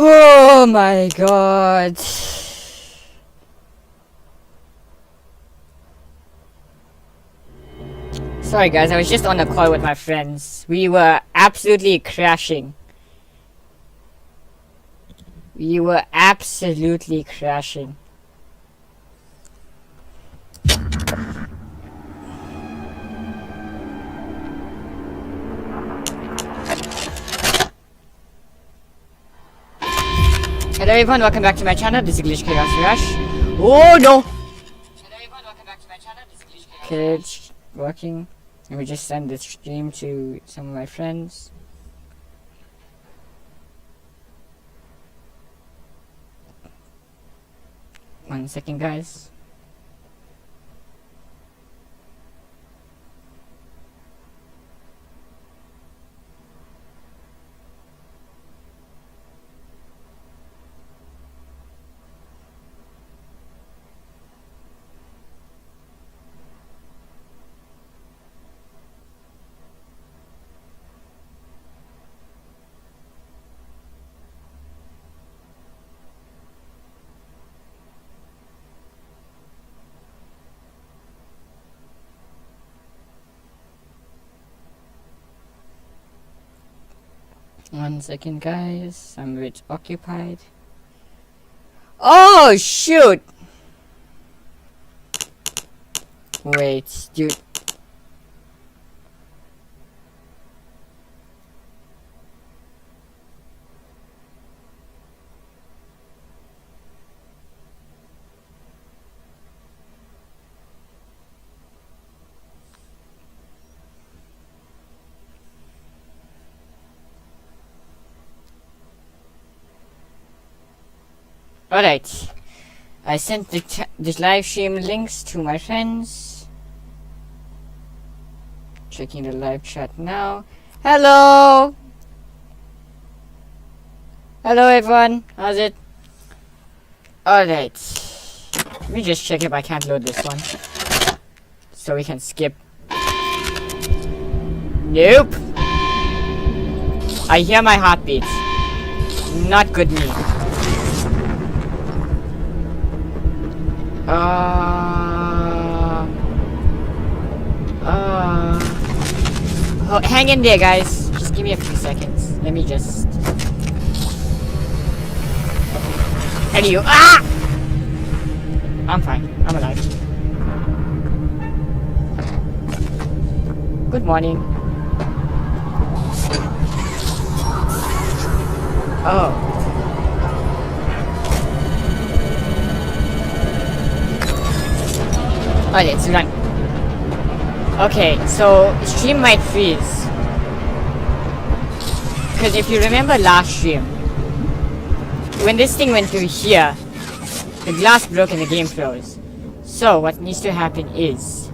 Oh my god. Sorry guys, I was just on a call with my friends. We were absolutely crashing. Hello everyone, welcome back to my channel. This is Glitch Chaos Rush. Oh no! Hello everyone, welcome back to my channel. This is Glitch Chaos Rush. Okay, it's working. Let me just send this stream to some of my friends. One second, guys. One second, guys. I'm a bit occupied. Oh, shoot! Wait, dude. Alright, I sent the live stream links to my friends. Checking the live chat now. Hello! Hello everyone, how's it? Alright, let me just check if I can't load this one. So we can skip. Nope! I hear my heartbeat. Not good me. Oh, hang in there, guys. Just give me a few seconds. Let me just. And you. Ah! I'm fine. I'm alive. Good morning. Oh. Alright, let's run. Okay, so stream might freeze. Because if you remember last stream, when this thing went through here, the glass broke and the game froze. So what needs to happen is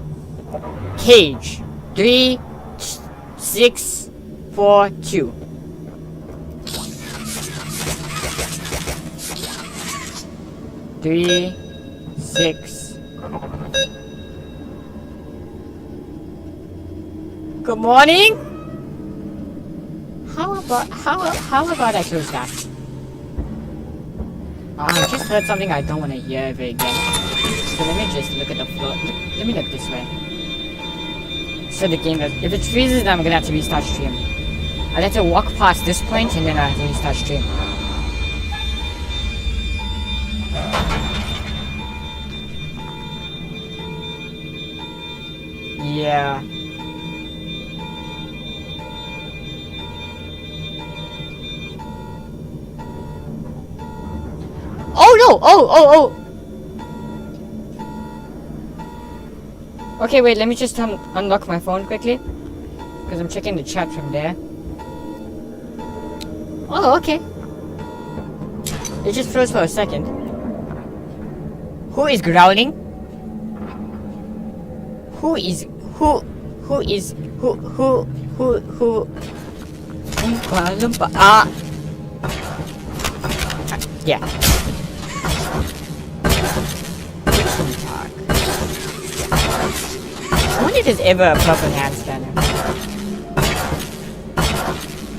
cage 3, 6, 4, 2. Three, 6. Good morning. How about I close that? I just heard something I don't want to hear ever again. So let me just look at the floor. Let me look this way. So the game does. If it freezes, then I'm gonna have to restart stream. I'll have to walk past this point and then I have to restart stream. Yeah. Oh no! Oh! Okay, wait, let me just unlock my phone quickly. Because I'm checking the chat from there. Oh, okay. It just froze for a second. Who is growling? Who? Oompa Loompa. Yeah. I wonder if there's ever a purple hand scanner.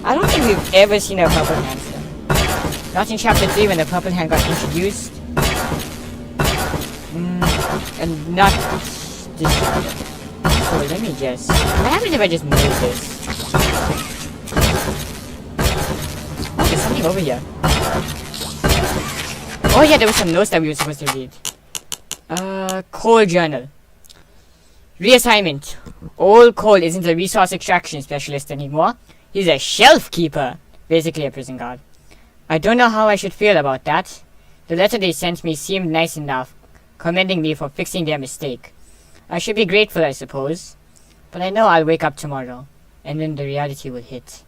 I don't think we've ever seen a purple hand scanner. Not in chapter 3 when the purple hand got introduced. And not this chapter. So let me just... What happens if I just move this? Oh, there's something over here. Oh yeah, there was some notes that we were supposed to read. Coal journal. Reassignment. Old Cole isn't a resource extraction specialist anymore. He's a shelf keeper. Basically a prison guard. I don't know how I should feel about that. The letter they sent me seemed nice enough, commending me for fixing their mistake. I should be grateful, I suppose. But I know I'll wake up tomorrow, and then the reality will hit.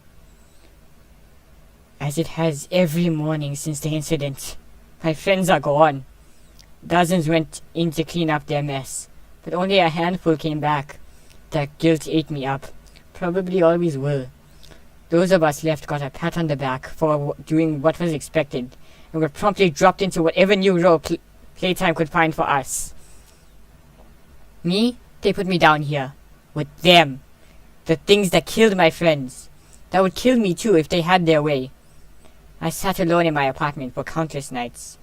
As it has every morning since the incident. My friends are gone. Dozens went in to clean up their mess, but only a handful came back. That guilt ate me up. Probably always will. Those of us left got a pat on the back for doing what was expected, and were promptly dropped into whatever new role Playtime could find for us. Me? They put me down here. With them. The things that killed my friends. That would kill me too if they had their way. I sat alone in my apartment for countless nights.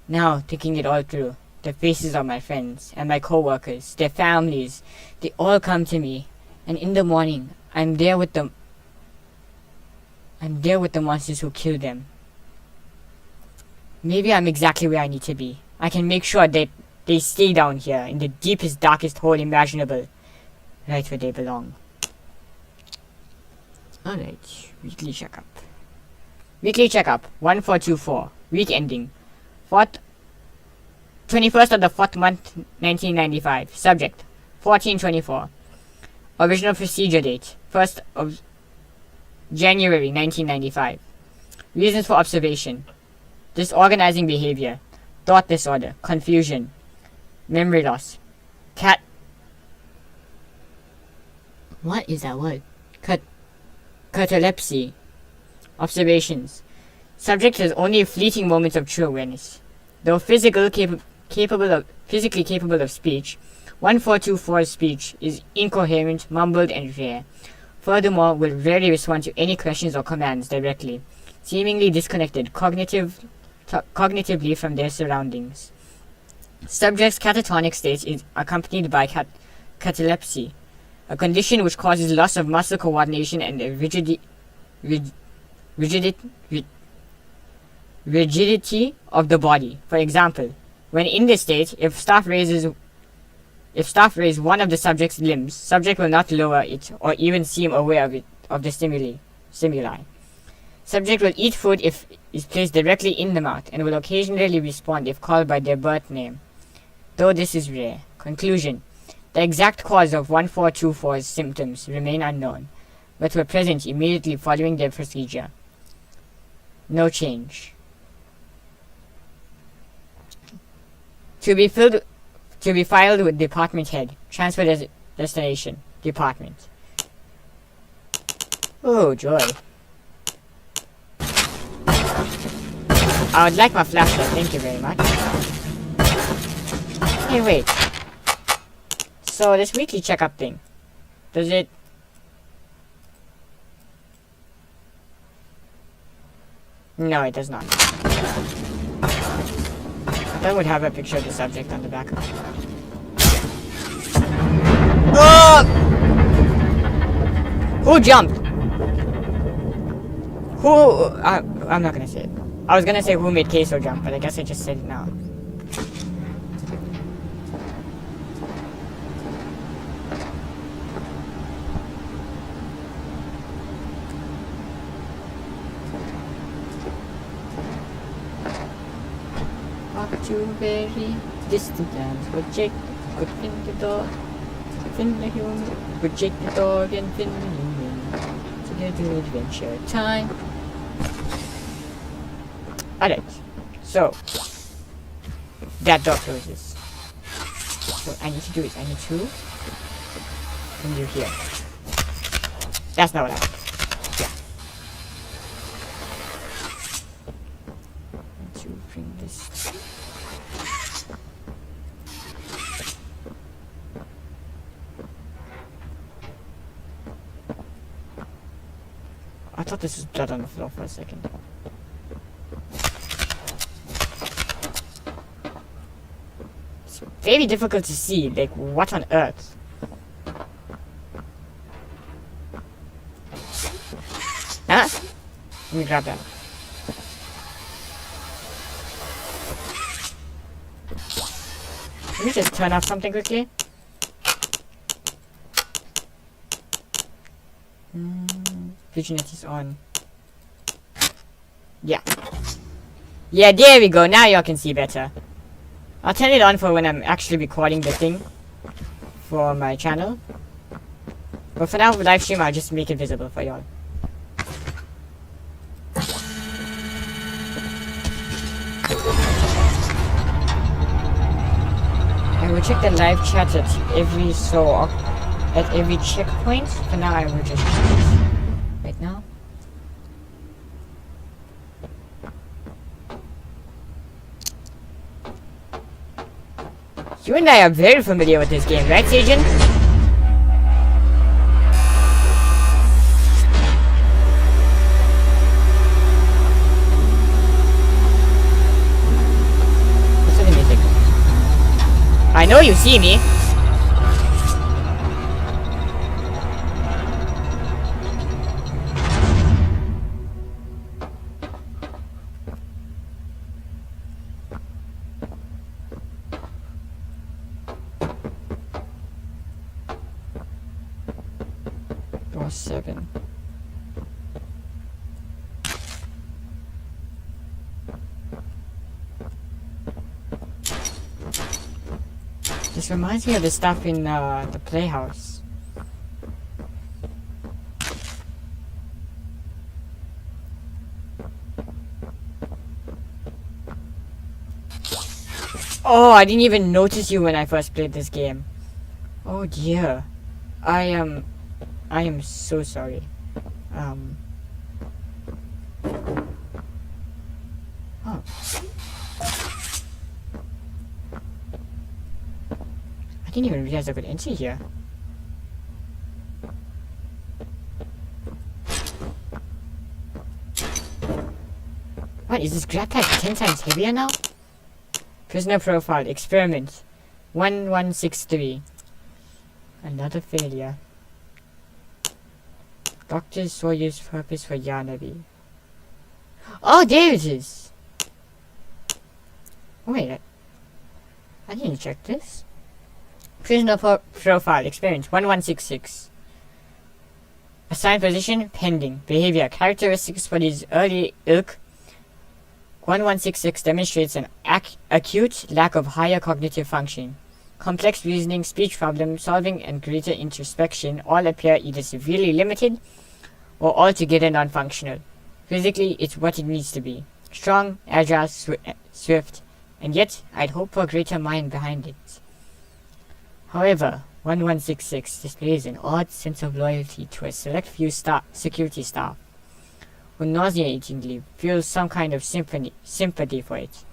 Now, thinking it all through, the faces of my friends and my co-workers, their families, they all come to me, and in the morning, I'm there with the monsters who killed them. Maybe I'm exactly where I need to be. I can make sure that they stay down here, in the deepest, darkest hole imaginable, right where they belong. Alright, weekly checkup. Weekly checkup, 1424, week ending. 21st of the 4th month, 1995. Subject, 1424. Original procedure date, 1st of January, 1995. Reasons for observation. Disorganizing behavior. Thought disorder. Confusion. Memory loss. What is that word? Catalepsy. Observations. Subject has only fleeting moments of true awareness. Though physically capable of speech, 1424's speech is incoherent, mumbled, and rare. Furthermore, will rarely respond to any questions or commands directly, seemingly disconnected cognitively from their surroundings. Subject's catatonic state is accompanied by catalepsy, a condition which causes loss of muscle coordination and rigidity of the body. For example, when in this state, if staff raise one of the subject's limbs, subject will not lower it or even seem aware of the stimuli. Subject will eat food if is placed directly in the mouth and will occasionally respond if called by their birth name, though this is rare. Conclusion. The exact cause of 1424's symptoms remain unknown, but were present immediately following their procedure. No change. To be filed with department head. Transfer destination. Department. Oh, joy. I would like my flashlight, thank you very much. Hey, wait. So, this weekly checkup thing. Does it... No, it does not. That would have a picture of the subject on the back of it. Oh! Who jumped? Who... I'm not gonna say it. I was gonna say who made Queso jump, but I guess I just said it now. Walk to very distant lands, reject, could find the door, find the human, reject the dog and find the human. Together adventure time. Alright, so that door closes. What I need to do is I need to bring you here. That's not what I want. Yeah. I need to bring this. I thought this was blood on the floor for a second. very difficult to see. Like, what on earth? Huh? Let me grab that. Let me just turn off something quickly. Visionet is on. Yeah. Yeah, there we go. Now y'all can see better. I'll turn it on for when I'm actually recording the thing for my channel. But for now, with live stream, I'll just make it visible for y'all. I will check the live chat at every checkpoint. For now, I will just check it right now. You and I are very familiar with this game, right, Sajin? Listen to music. I know you see me. Door 7. This reminds me of the stuff in the playhouse. Oh, I didn't even notice you when I first played this game. Oh dear. I am so sorry. Oh. I didn't even realize I could enter here. What, is this grab pack 10 times heavier now? Prisoner profile, experiment. 1163. Another failure. Dr. Sawyer's purpose for Yarnaby. Oh, there it is! Wait, I didn't check this. Prisoner profile, experience 1166. Assigned position, pending. Behavior, characteristics for his early ilk. 1166 demonstrates an acute lack of higher cognitive function. Complex reasoning, speech problem solving, and greater introspection all appear either severely limited or altogether non-functional. Physically, it's what it needs to be. Strong, agile, swift, and yet I'd hope for a greater mind behind it. However, 1166 displays an odd sense of loyalty to a select few security staff, who nauseatingly feels some kind of sympathy for it.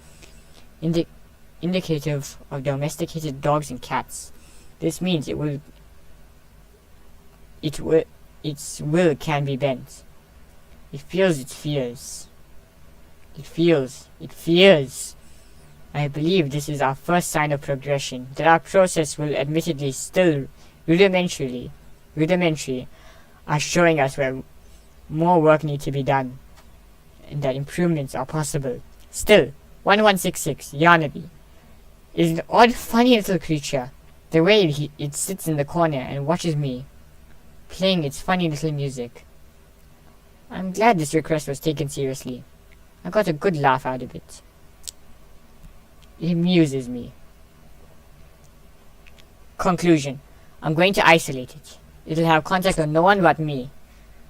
Indicative of domesticated dogs and cats. This means its will can be bent. It feels its fears. It fears. I believe this is our first sign of progression, that our process will admittedly still rudimentary, are showing us where more work needs to be done, and that improvements are possible. Still, 1166, Yarnaby, is an odd, funny little creature. The way it sits in the corner and watches me, playing its funny little music. I'm glad this request was taken seriously. I got a good laugh out of it. It amuses me. Conclusion. I'm going to isolate it. It'll have contact with no one but me.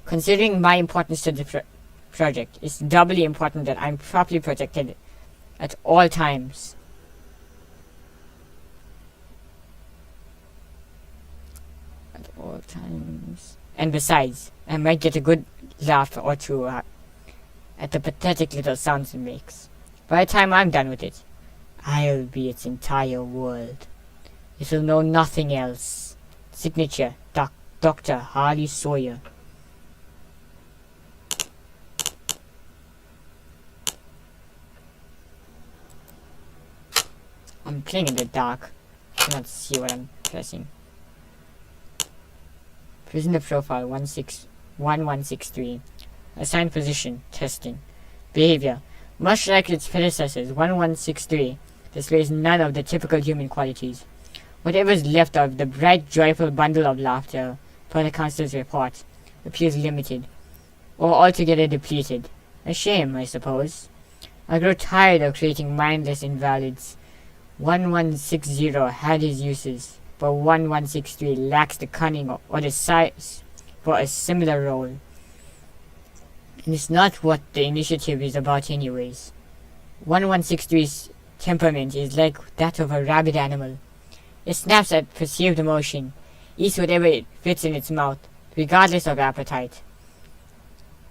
Considering my importance to the project, it's doubly important that I'm properly protected at all times. At all times. And besides, I might get a good laugh or two at the pathetic little sounds it makes. By the time I'm done with it, I'll be its entire world. It'll know nothing else. Signature, Dr. Harley Sawyer. I'm playing in the dark. cannot see what I'm pressing. Prisoner profile 1163. Assigned position, testing. Behavior. Much like its predecessors, 1163 displays none of the typical human qualities. Whatever is left of the bright, joyful bundle of laughter, per the counselor's report, appears limited, or altogether depleted. A shame, I suppose. I grow tired of creating mindless invalids. 1160 had his uses, but 1163 lacks the cunning or the size for a similar role. And it's not what the initiative is about anyways. 1163's temperament is like that of a rabid animal. It snaps at perceived emotion, eats whatever it fits in its mouth, regardless of appetite.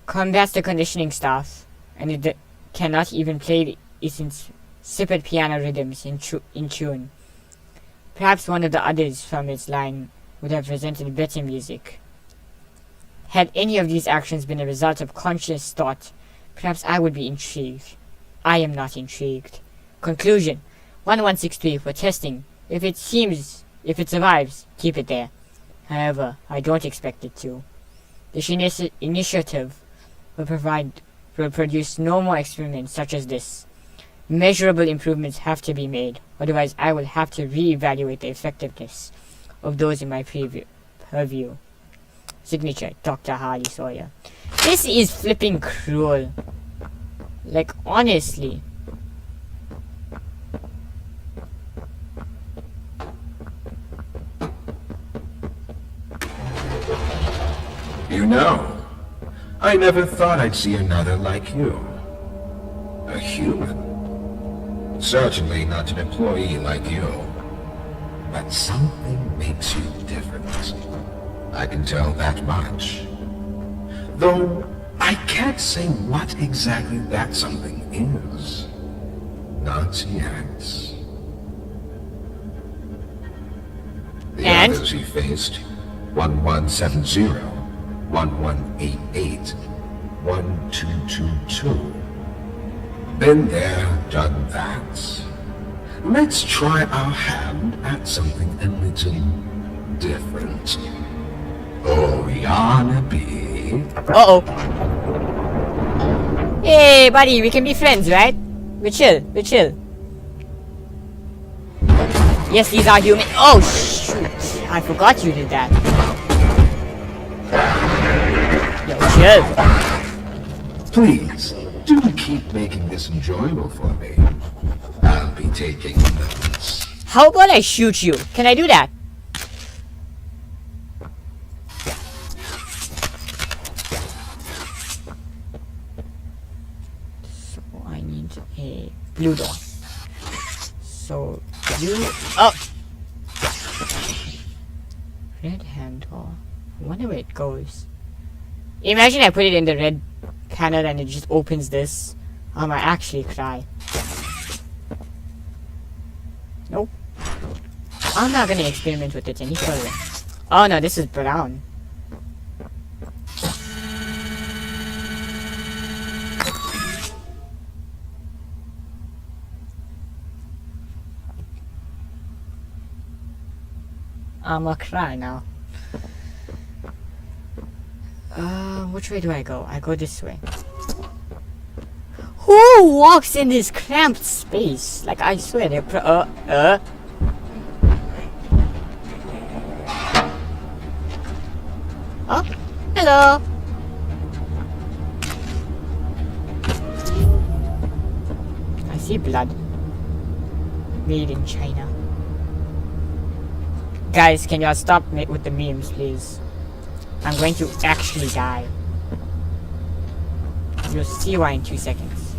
Combats the conditioning staff, and it cannot even play its insipid piano rhythms in tune. Perhaps one of the others from its line would have presented better music. Had any of these actions been a result of conscious thought, perhaps I would be intrigued. I am not intrigued. Conclusion. 1163 for testing. If it survives, keep it there. However, I don't expect it to. This initiative will produce no more experiments such as this. Measurable improvements have to be made, otherwise I will have to re-evaluate the effectiveness of those in my purview. Signature, Dr. Harley Sawyer. This is flipping cruel. Like, honestly. You know, I never thought I'd see another like you. A human. Certainly not an employee like you. But something makes you different. I can tell that much. Though, I can't say what exactly that something is. Not yet. The others he faced, 1170, 1188, 1222. Been there, done that. Let's try our hand at something a little different. Oriana B. Uh-oh. Hey, buddy, we can be friends, right? We're chill. Yes, these are human. Oh, shoot. I forgot you did that. Yo, chill. Please, do keep making this enjoyable for me. I'll be taking notes. How about I shoot you? Can I do that? So I need a blue door. So you... Oh! Red hand door. I wonder where it goes. Imagine I put it in the red panel and it just opens this. I might actually cry. Nope. I'm not gonna experiment with it any further. Oh no, this is brown. I'ma cry now. Which way do I go? I go this way. Who walks in this cramped space? Like, I swear they're Oh, hello. I see blood. Made in China. Guys, can y'all stop with the memes, please? I'm going to actually die. You'll see why in 2 seconds.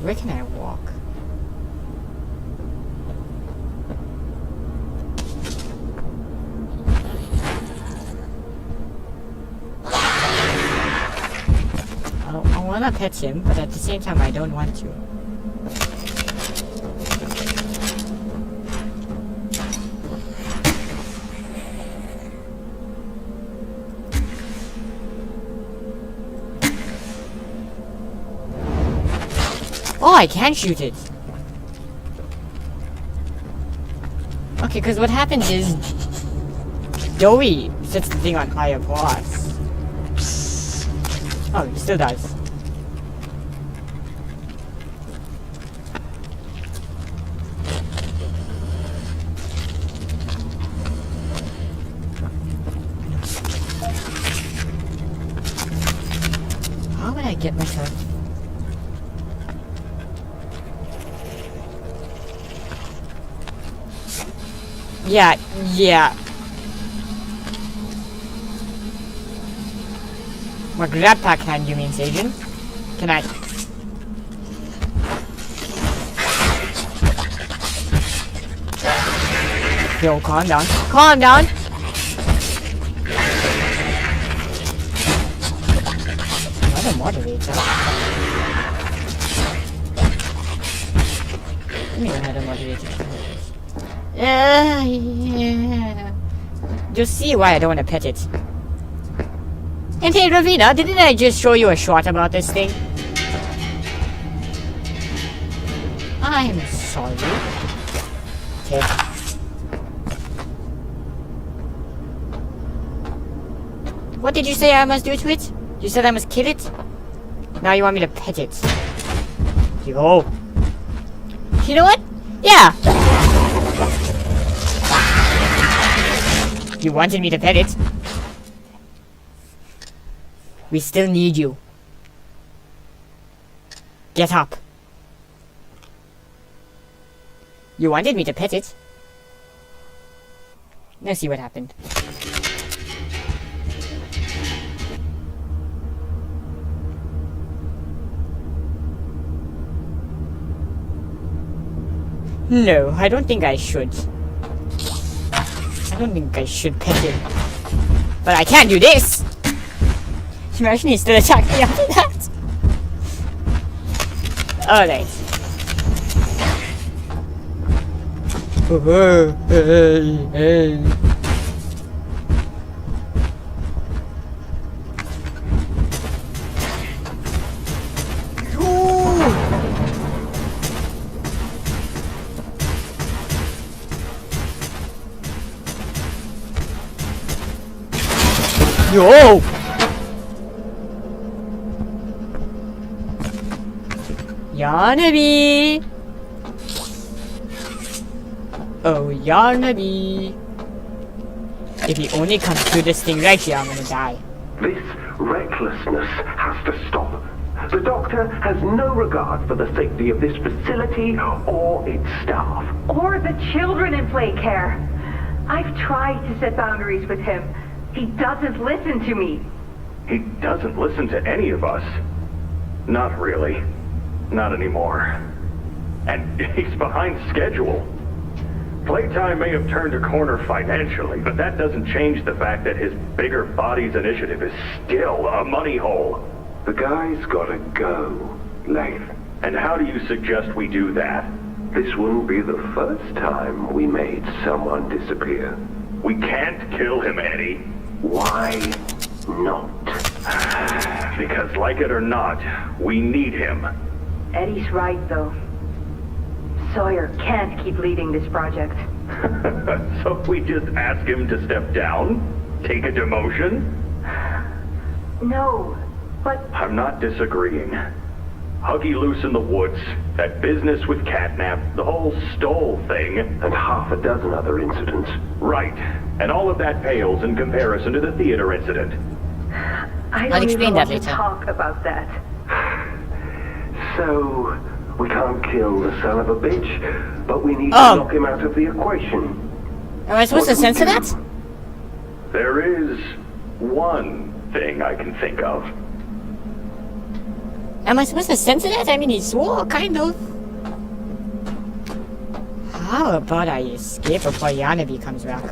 Where can I walk? I wanna pet him, but at the same time I don't want to. I can shoot it. Okay, because what happens is Joey sets the thing on fire for us. Oh, it still does. How would I get myself? Yeah. What grab pack hand you mean, Sajin? Can I? Yo, calm down. Calm down! Another moderator. Give me another moderator. Yeah. You see why I don't want to pet it. And hey, Ravina, didn't I just show you a short about this thing? I'm sorry. Okay. What did you say I must do to it? You said I must kill it? Now you want me to pet it. Yo. You know what? Yeah. You wanted me to pet it. We still need you. Get up. You wanted me to pet it. Let's see what happened. No, I don't think I should. I don't think I should pet it. But I can't do this! Imagine he still attacked me after that. Alright. Hey. Yo! Yarnaby! Oh, Yarnaby! If he only comes through this thing right here, I'm gonna die. This recklessness has to stop. The Doctor has no regard for the safety of this facility or its staff. Or the children in play care. I've tried to set boundaries with him. He doesn't listen to me. He doesn't listen to any of us. Not really. Not anymore. And he's behind schedule. Playtime may have turned a corner financially, but that doesn't change the fact that his bigger bodies initiative is still a money hole. The guy's gotta go, Leif. And how do you suggest we do that? This wouldn't be the first time we made someone disappear. We can't kill him, Eddie. Why not? Because like it or not, we need him. Eddie's right, though. Sawyer can't keep leading this project. So we just ask him to step down? Take a demotion? No, but... I'm not disagreeing. Huggy loose in the woods, that business with Catnap, the whole Stoll thing. And half a dozen other incidents. Right. And all of that pales in comparison to the theater incident. I I'll don't explain even that want to later. talk about that. So, we can't kill the son of a bitch, but we need to Oh. knock him out of the equation. Am I supposed to censor that? There is one thing I can think of. Am I supposed to censor that? I mean, he swore, kind of. How about I escape before Yarnaby comes back?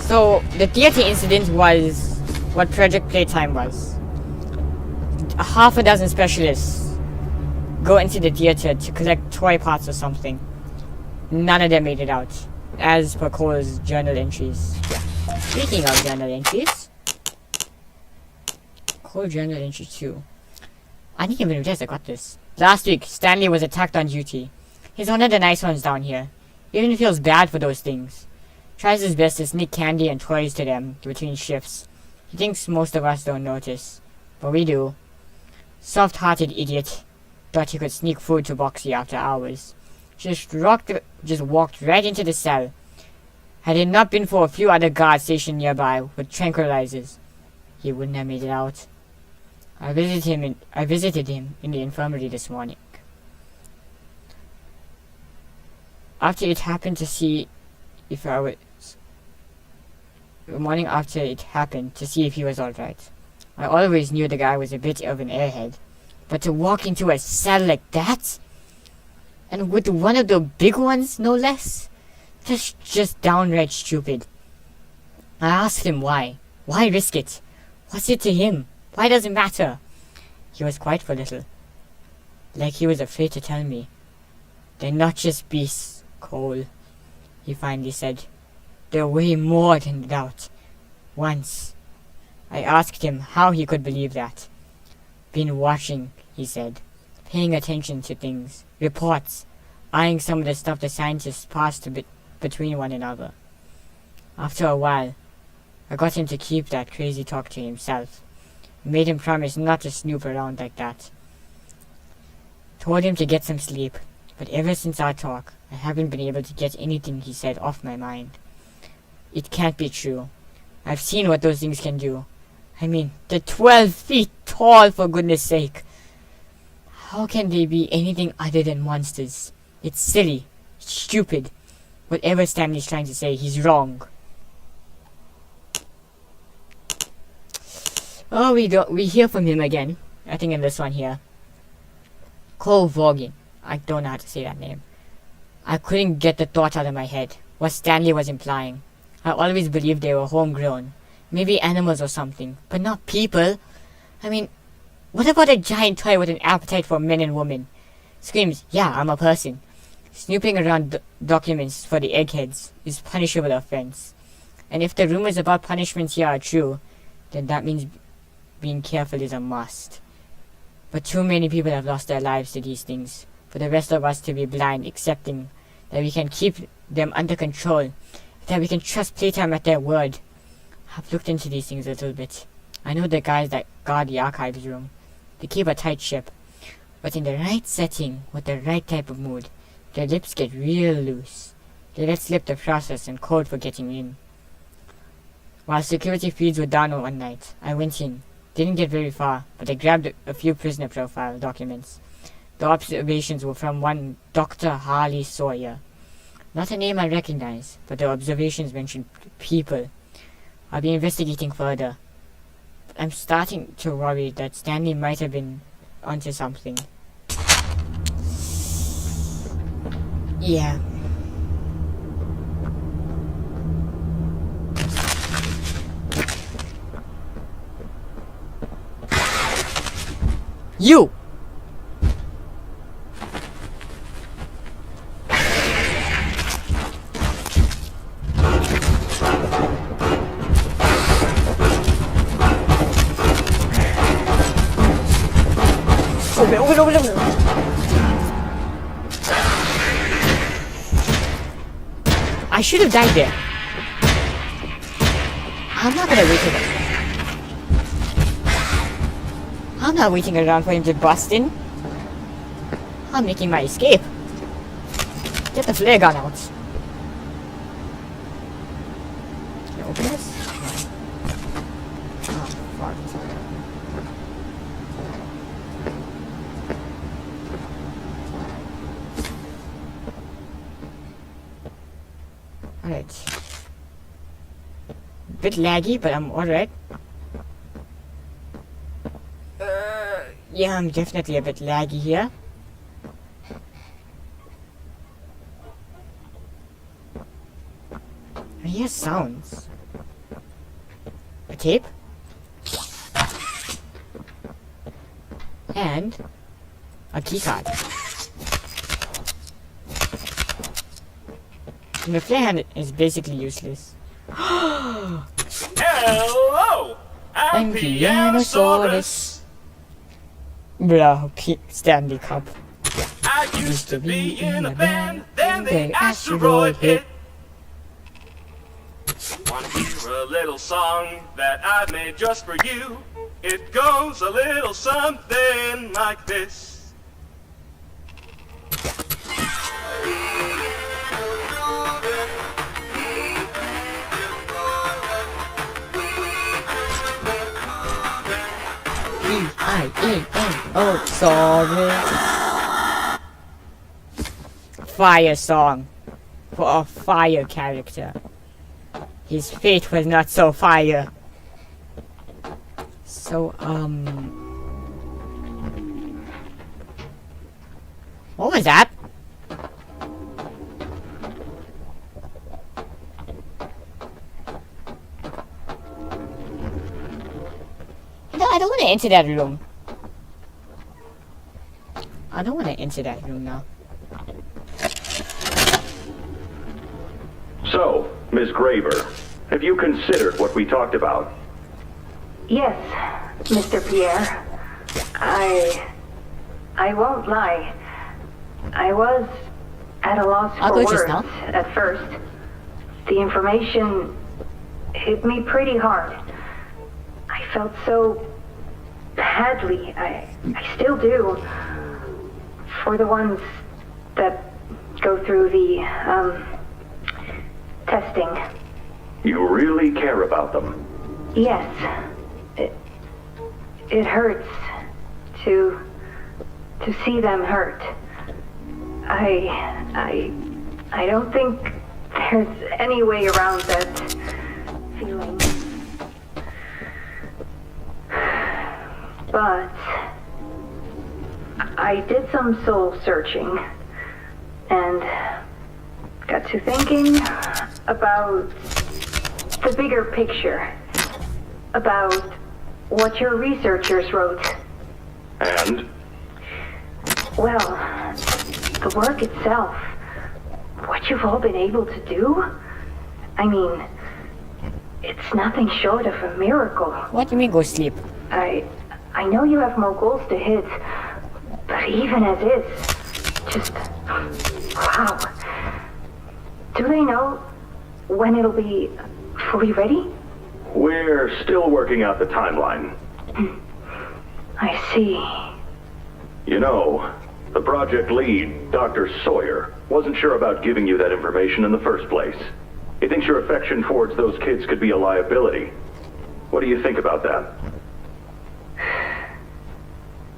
So, the theater incident was what Project Playtime was. Half a dozen specialists go into the theater to collect toy parts or something. None of them made it out. as per Cole's journal entries. Yeah. Speaking of journal entries, Cole journal entry 2. I didn't even realize I got this. Last week, Stanley was attacked on duty. He's one of the nice ones down here. He even feels bad for those things. Tries his best to sneak candy and toys to them between shifts. He thinks most of us don't notice, but we do. Soft-hearted idiot. Thought he could sneak food to Boxy after hours. Just walked right into the cell. Had it not been for a few other guards stationed nearby with tranquilizers, he wouldn't have made it out. I visited him in the infirmary this morning. After it happened to see if I was... The morning after it happened to see if he was alright. I always knew the guy was a bit of an airhead. But to walk into a cell like that? And with one of the big ones, no less? That's just downright stupid. I asked him why. Why risk it? What's it to him? Why does it matter? He was quiet for a little. Like he was afraid to tell me. They're not just beasts, Cole. He finally said. They're way more than that. Once. I asked him how he could believe that. Been watching, he said. Paying attention to things. Reports. Eyeing some of the stuff the scientists passed between one another. After a while, I got him to keep that crazy talk to himself. Made him promise not to snoop around like that. Told him to get some sleep, but ever since our talk, I haven't been able to get anything he said off my mind. It can't be true. I've seen what those things can do. I mean, they're 12 feet tall, for goodness sake. How can they be anything other than monsters? It's silly. It's stupid. Whatever Stanley's trying to say, he's wrong. Oh, we hear from him again. I think in this one here. Cole Vaughan. I don't know how to say that name. I couldn't get the thought out of my head. What Stanley was implying. I always believed they were homegrown. Maybe animals or something. But not people. I mean, what about a giant toy with an appetite for men and women? Screams, yeah, I'm a person. Snooping around documents for the eggheads is punishable offense. And if the rumors about punishments here are true, then that means being careful is a must. But too many people have lost their lives to these things, for the rest of us to be blind, accepting that we can keep them under control, that we can trust Playtime at their word. I've looked into these things a little bit. I know the guys that guard the archives room. They keep a tight ship, but in the right setting, with the right type of mood, their lips get real loose. They let slip the process and code for getting in. While security feeds were down one night, I went in. Didn't get very far, but I grabbed a few prisoner profile documents. The observations were from one Dr. Harley Sawyer. Not a name I recognize, but the observations mentioned people. I'll be investigating further. But I'm starting to worry that Stanley might have been onto something. Yeah. You! I should have died there. I'm not gonna wait around. I'm not waiting around for him to bust in. I'm making my escape. Get the flare gun out. Can you open this? Oh, fuck. Alright. Bit laggy, but I'm alright. Yeah, I'm definitely a bit laggy here. I hear sounds. A tape? And a keycard. The flare hand is basically useless. Hello! I'm Pianosaurus. Bro, Stanley Cup. I used to be in a band, then the asteroid hit. Want to hear a little song that I made just for you? It goes a little something like this. Oh, sorry. Fire song for a fire character. His fate was not so fire. So, what was that? No, I don't want to enter that room. I don't want to enter that room now. So, Miss Graver, have you considered what we talked about? Yes, Mr. Pierre. I won't lie. I was at a loss I'll for go just words now. at first. The information hit me pretty hard. I felt so badly. I still do. For the ones that go through the, testing. You really care about them? Yes. It hurts to see them hurt. I don't think there's any way around that feeling. But I did some soul searching and got to thinking about the bigger picture, about what your researchers wrote. And? Well, the work itself, what you've all been able to do, I mean, it's nothing short of a miracle. What do you mean go sleep? I know you have more goals to hit, but even as is, just, wow. Do they know when it'll be fully ready? We're still working out the timeline. I see. You know, the project lead, Dr. Sawyer, wasn't sure about giving you that information in the first place. He thinks your affection towards those kids could be a liability. What do you think about that?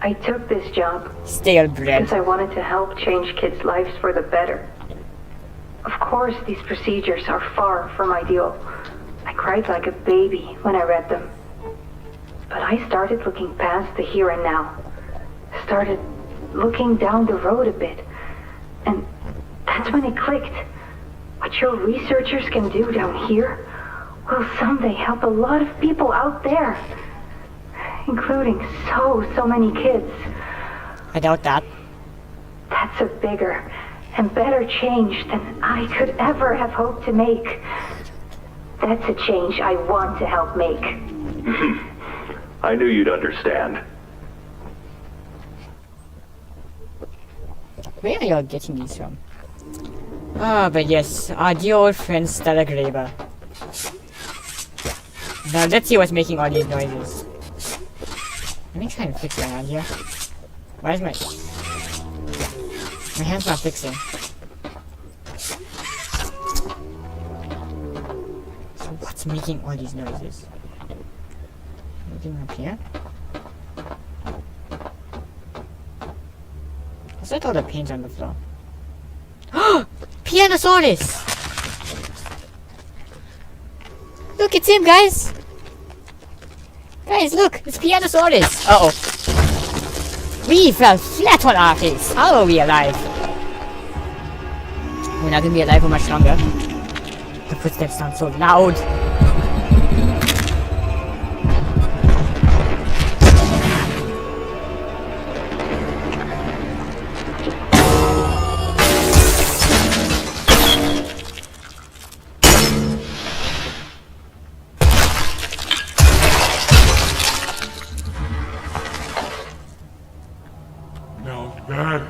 I took this job Stale bread. because I wanted to help change kids' lives for the better. Of course, these procedures are far from ideal. I cried like a baby when I read them. But I started looking past the here and now. Started looking down the road a bit. And that's when it clicked. What your researchers can do down here will someday help a lot of people out there. Including so many kids. I doubt that. That's a bigger and better change than I could ever have hoped to make. That's a change I want to help make. I knew you'd understand. Where are y'all getting these from? Ah, but yes, our dear old friend Stella Graver. Now let's see what's making all these noises. Let me try and fix my hand here. Why is my hand's not fixing? So what's making all these noises? Anything up here? What's with all the paint on the floor? Pianosaurus! Look, it's him, guys! Guys, look! It's Pianosaurus! Uh-oh. We fell flat on our face! How are we alive? We're not gonna be alive for much longer. The footsteps sound so loud.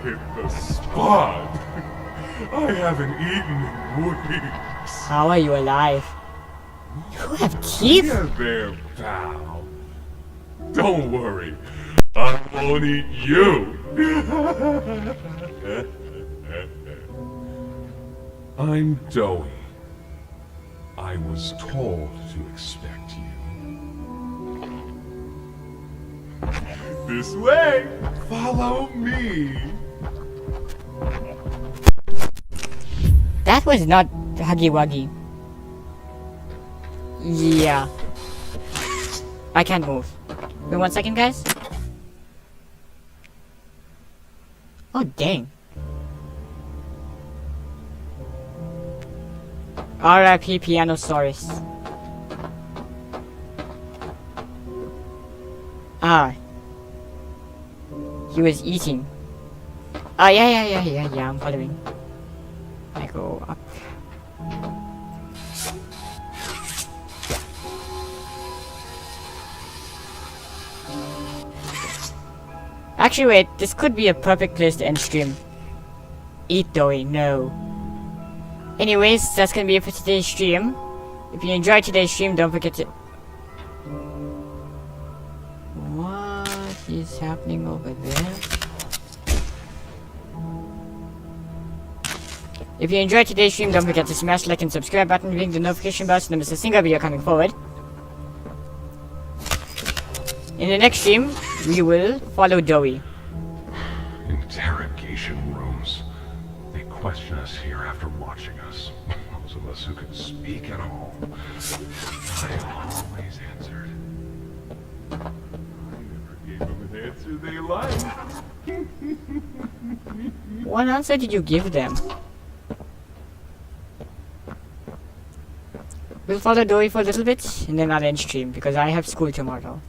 hit the spot. I haven't eaten in weeks. How are you alive? You have teeth? Yeah, there, pal. Don't worry. I won't eat you. I'm Doey. I was told to expect you. This way! Follow me! That was not Huggy Wuggy. Yeah. I can't move. Wait 1 second, guys. Oh, dang. R.I.P. Pianosaurus. Ah. He was eating. Oh, yeah, I'm following. I go up. Actually, wait, this could be a perfect place to end stream. Eat Doey, no. Anyways, that's gonna be it for today's stream. If you enjoyed today's stream, don't forget to... What is happening over there? If you enjoyed today's stream, don't forget to smash the like and subscribe button, ring the notification bell so you don't miss a single video coming forward. In the next stream, we will follow Doey. Interrogation rooms. They question us here after watching us. Those of us who can speak at all. I always answered. I never gave them an answer they liked. What answer did you give them? We'll follow Doey for a little bit, and then I'll end stream, because I have school tomorrow.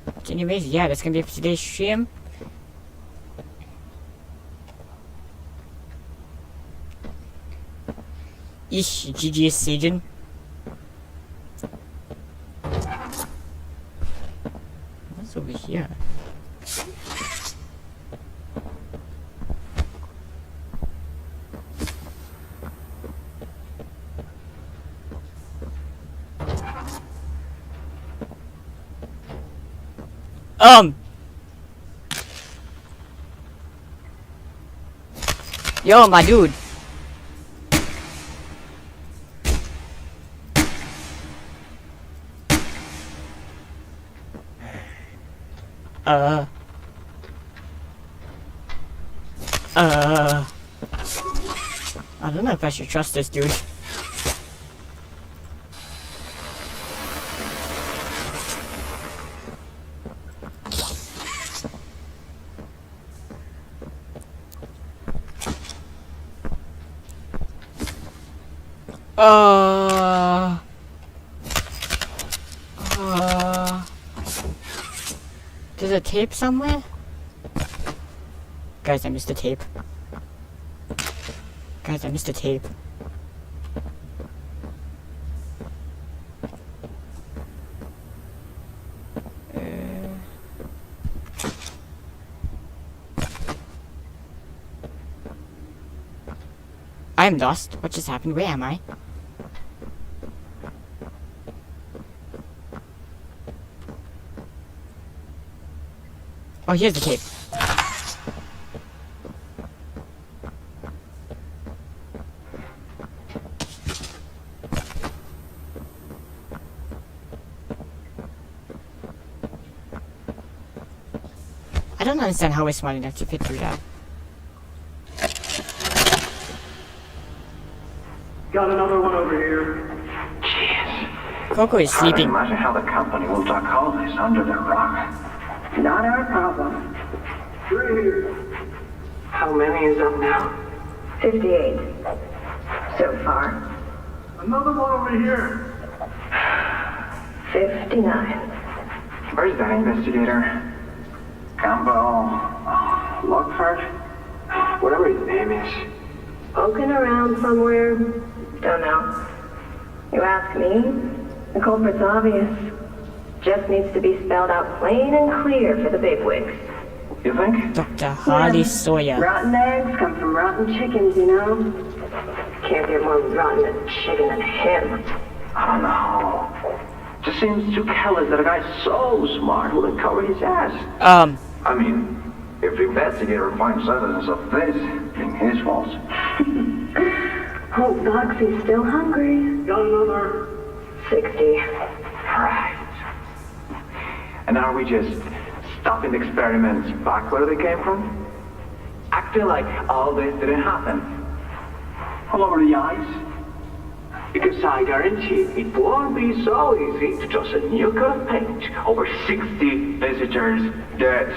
But anyways, yeah, that's gonna be it for today's stream. Ish, GG Sajin. What's over here? Yo, my dude. I don't know if I should trust this dude. There's a tape somewhere? Guys, I missed the tape. Guys, I missed the tape. I'm lost. What just happened? Where am I? Oh, here's the tape. I don't understand how we're smart enough to fit through that. Got another one over here. Jeez. Coco is sleeping. Imagine how the company will duck all this under their rock. Not our problem. Three here. How many is up now? 58. So far. Another one over here. 59. Where's that investigator? Campbell, Lockford? Whatever his name is. Poking around somewhere. Don't know. You ask me, the culprit's obvious. Just needs to be spelled out plain and clear for the bigwigs. You think? Dr. Harley Sawyer. Rotten eggs come from rotten chickens, you know? Can't get more rotten a chicken than him. I don't know. Just seems too careless that a guy so smart will cover his ass. I mean, if the investigator finds evidence of this, it's his fault. Hope Foxy's still hungry. Got another. 60. Right. And are we just stopping the experiments back where they came from? Acting like all this didn't happen. All over the ice? Because I guarantee it won't be so easy to toss a new coat of paint over 60 visitors dead.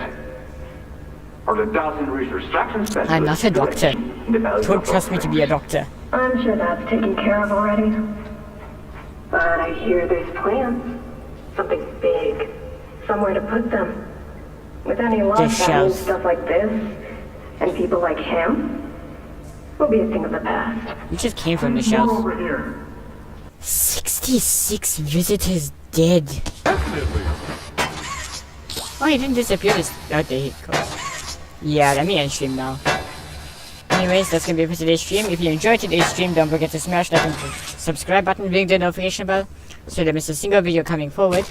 Or the dozen reconstruction specialists. I'm not a doctor. Don't Don't trust me to be a doctor. I'm sure that's taken care of already. But I hear there's plans. Something big. Somewhere to put them. With any luck, that shells. means stuff like this, and people like him, will be a thing of the past. We just came from the shells. Over here. 66 visitors dead. Definitely. Oh, he didn't disappear this. Oh, there he goes. Yeah, let me end stream now. Anyways, that's gonna be it for today's stream. If you enjoyed today's stream, don't forget to smash that subscribe button, ring the notification bell, so that miss a single video coming forward.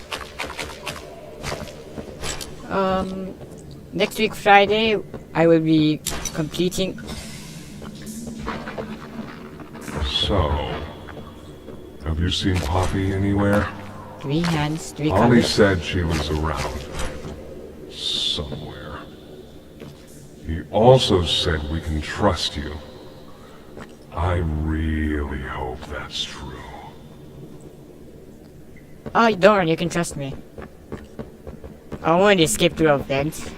Next week Friday, I will be completing. So, have you seen Poppy anywhere? 3 hands, 3 Ollie colors. said she was around. Somewhere. He also said we can trust you. I really hope that's true. Oh, don't worry, you can trust me. I won't escape through a vent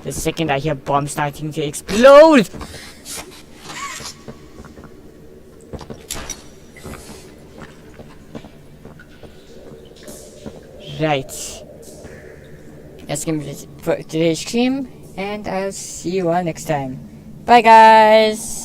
the second I hear bombs starting to explode! Right. That's gonna be it for today's stream, and I'll see you all next time. Bye, guys!